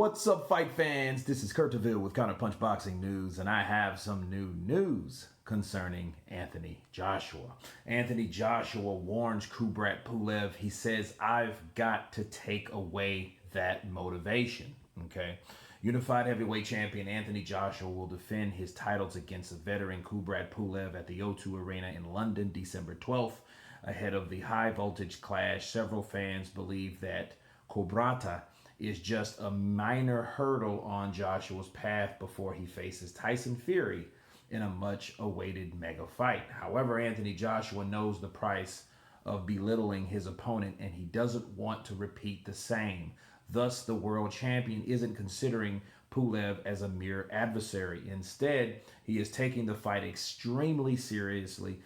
What's up, fight fans? This is Kurtaville with Counterpunch Boxing News, and I have some new news concerning Anthony Joshua. Anthony Joshua warns Kubrat Pulev. He says, I've got to take away that motivation. Okay. Unified heavyweight champion Anthony Joshua will defend his titles against a veteran Kubrat Pulev at the O2 Arena in London, December 12th. Ahead of the high voltage clash, several fans believe that Kubrat is just a minor hurdle on Joshua's path before he faces Tyson Fury in a much-awaited mega fight. However, Anthony Joshua knows the price of belittling his opponent, and he doesn't want to repeat the same. Thus, the world champion isn't considering Pulev as a mere adversary. Instead, he is taking the fight extremely seriously,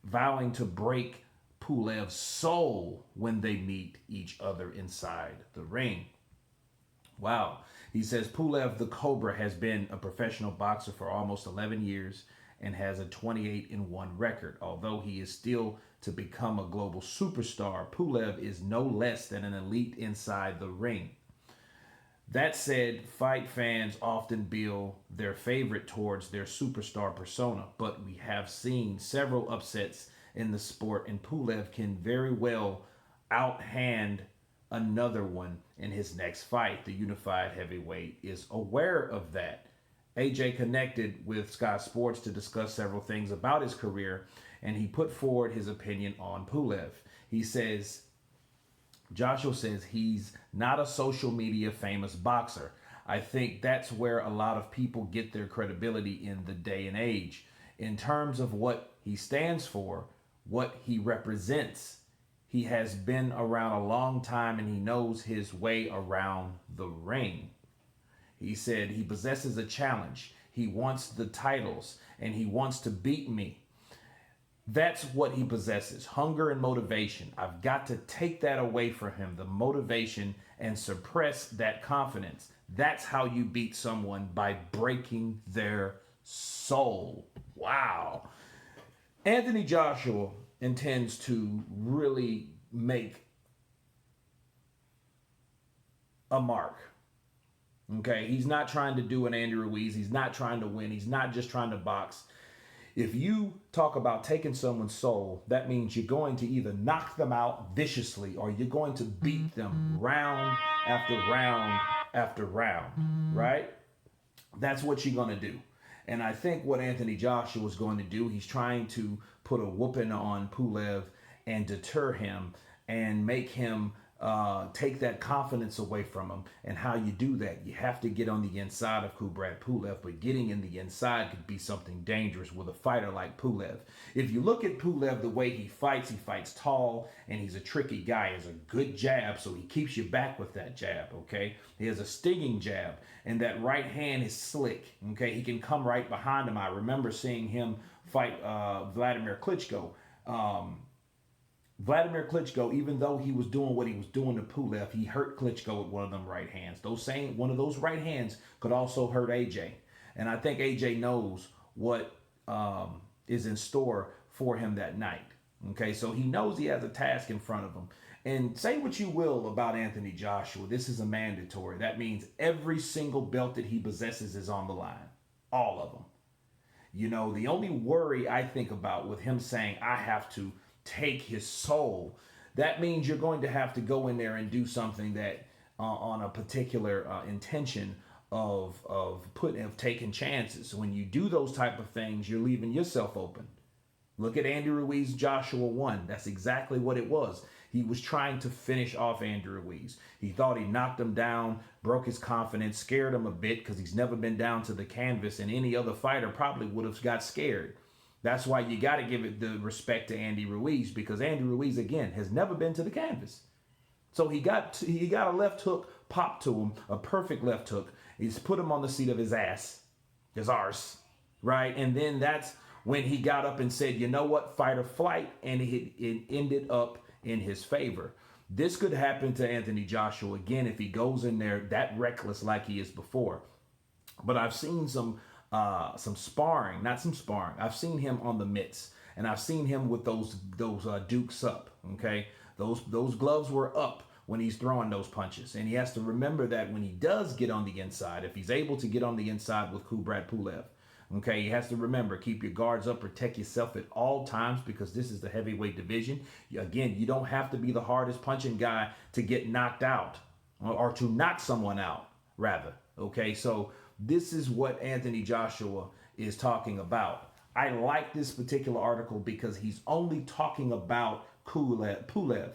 vowing to break Pulev's soul when they meet each other inside the ring. Wow. He says Pulev the Cobra has been a professional boxer for almost 11 years and has a 28-1 record. Although he is still to become a global superstar, Pulev is no less than an elite inside the ring. That said, fight fans often bill their favorite towards their superstar persona, but we have seen several upsets in the sport, and Pulev can very well outhand another one in his next fight. The unified heavyweight is aware of that. AJ connected with Sky Sports to discuss several things about his career, and he put forward his opinion on Pulev. He says, Joshua says he's not a social media famous boxer. I think that's where a lot of people get their credibility in the day and age. In terms of what he stands for, what he represents, he has been around a long time and he knows his way around the ring. He said he possesses a challenge. He wants the titles and he wants to beat me. That's what he possesses, hunger and motivation. I've got to take that away from him, the motivation, and suppress that confidence. That's how you beat someone, by breaking their soul. Wow. Anthony Joshua intends to really make a mark. Okay, he's not trying to do an Andy Ruiz. He's not trying to win. He's not just trying to box. If you talk about taking someone's soul, that means you're going to either knock them out viciously or you're going to beat them round after round after round, right? That's what you're going to do. And I think what Anthony Joshua is going to do, he's trying to put a whooping on Pulev and deter him and make him take that confidence away from him. And how you do that, you have to get on the inside of Kubrat Pulev, but getting in the inside could be something dangerous with a fighter like Pulev. If you look at Pulev, the way he fights tall, and he's a tricky guy. He has a good jab, so he keeps you back with that jab, okay? He has a stinging jab, and that right hand is slick, okay? He can come right behind him. I remember seeing him fight Vladimir Klitschko. Vladimir Klitschko, even though he was doing what he was doing to Pulev, he hurt Klitschko with one of them right hands. One of those right hands could also hurt AJ. And I think AJ knows what is in store for him that night. Okay, so he knows he has a task in front of him. And say what you will about Anthony Joshua, this is a mandatory. That means every single belt that he possesses is on the line. All of them. You know, the only worry I think about with him saying, I have to take his soul, that means you're going to have to go in there and do something that on a particular intention of taking chances. When you do those type of things, you're leaving yourself open. Look at Andy Ruiz, Joshua 1. That's exactly what it was. He was trying to finish off Andy Ruiz. He thought he knocked him down, broke his confidence, scared him a bit because he's never been down to the canvas, and any other fighter probably would have got scared. That's why you got to give it the respect to Andy Ruiz, because Andy Ruiz, again, has never been to the canvas. So he got a left hook popped to him, a perfect left hook. He's put him on the seat of his ass, his arse, right? And then that's when he got up and said, you know what, fight or flight, and it ended up in his favor. This could happen to Anthony Joshua again if he goes in there that reckless like he is before. But I've seen some sparring, not some sparring. I've seen him on the mitts, and I've seen him with those dukes up. Okay, those gloves were up when he's throwing those punches. And he has to remember that when he does get on the inside, if he's able to get on the inside with Kubrat Pulev, okay, he has to remember, keep your guards up, protect yourself at all times, because this is the heavyweight division. Again, you don't have to be the hardest punching guy to get knocked out or to knock someone out, rather. Okay, so this is what Anthony Joshua is talking about. I like this particular article because he's only talking about Pulev.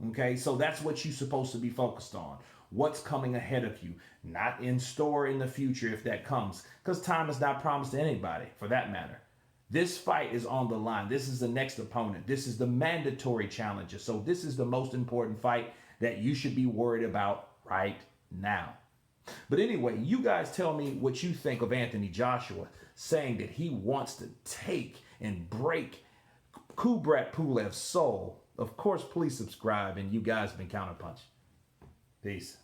Okay, so that's what you're supposed to be focused on. What's coming ahead of you, not in store in the future if that comes, because time is not promised to anybody for that matter. This fight is on the line. This is the next opponent. This is the mandatory challenger. So this is the most important fight that you should be worried about right now. But anyway, you guys tell me what you think of Anthony Joshua saying that he wants to take and break Kubrat Pulev's soul. Of course, please subscribe, and you guys have been Counterpunch. Peace.